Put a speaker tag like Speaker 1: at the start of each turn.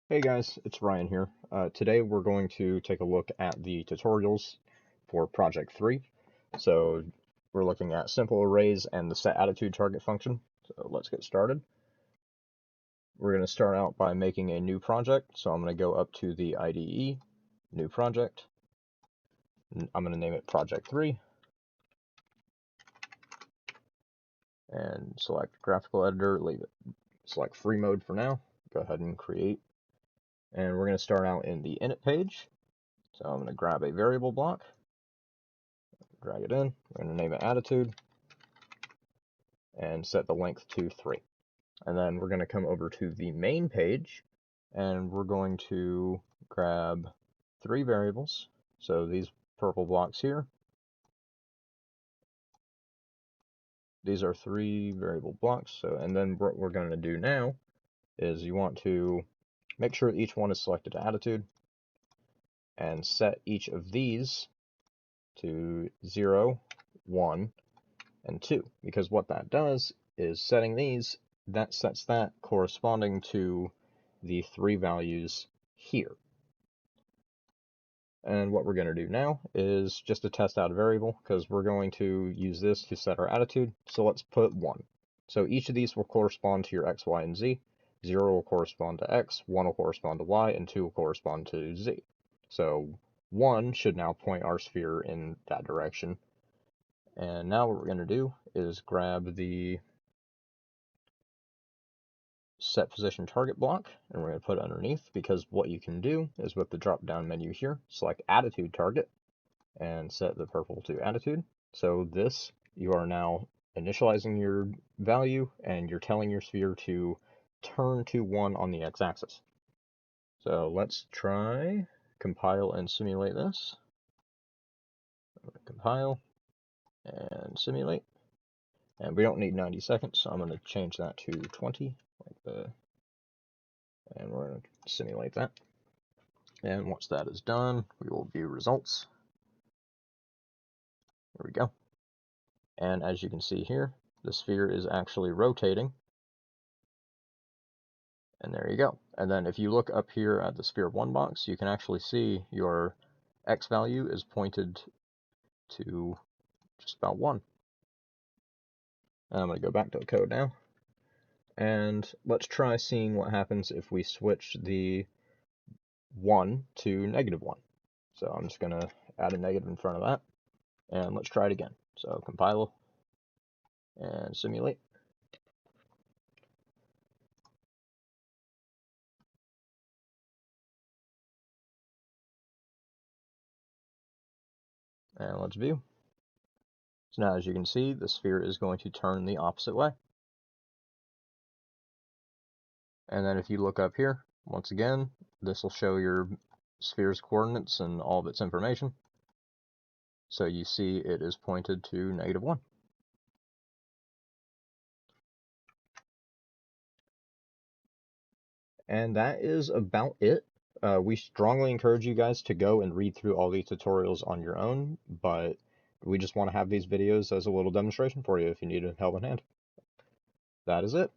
Speaker 1: Hey guys, it's Ryan here. Today we're going to take a look at the tutorials for Project 3. So we're looking at simple arrays and the setAttitudeTarget function. So let's get started. We're going to start out by making a new project. So I'm going to go up to the IDE, New Project. I'm going to name it Project 3. And select Graphical Editor, select Free Mode for now. Go ahead and create. And we're going to start out in the init page. So I'm going to grab a variable block, drag it in. We're going to name it attitude and set the length to 3. And then we're going to come over to the main page and we're going to grab 3 variables. So these purple blocks here, these are 3 variable blocks. So, and then what we're going to do now is you want to make sure each one is selected to attitude and set each of these to 0, 1, and 2, because what that does is setting these, that sets that corresponding to the 3 values here. And what we're going to do now is just to test out a variable, because we're going to use this to set our attitude. So let's put 1. So each of these will correspond to your x, y, and z. 0 will correspond to x, 1 will correspond to y, and 2 will correspond to z. So 1 should now point our sphere in that direction. And now what we're going to do is grab the set position target block, and we're going to put it underneath, because what you can do is with the drop down menu here, select attitude target and set the purple to attitude. So this, you are now initializing your value and you're telling your sphere to turn to 1 on the x-axis. So let's try compile and simulate this. Compile and simulate. And we don't need 90 seconds, so I'm going to change that to 20, and we're going to simulate that. And once that is done, we will view results. There we go. And as you can see here, the sphere is actually rotating. And there you go. And then if you look up here at the sphere 1 box, you can actually see your x value is pointed to just about 1. And I'm going to go back to the code now. And let's try seeing what happens if we switch the 1 to -1. So I'm just going to add a negative in front of that. And let's try it again. So compile and simulate. And let's view. So now, as you can see, the sphere is going to turn the opposite way. And then if you look up here, once again, this will show your sphere's coordinates and all of its information. So you see it is pointed to -1. And that is about it. We strongly encourage you guys to go and read through all these tutorials on your own, but we just want to have these videos as a little demonstration for you if you need a helping hand. That is it.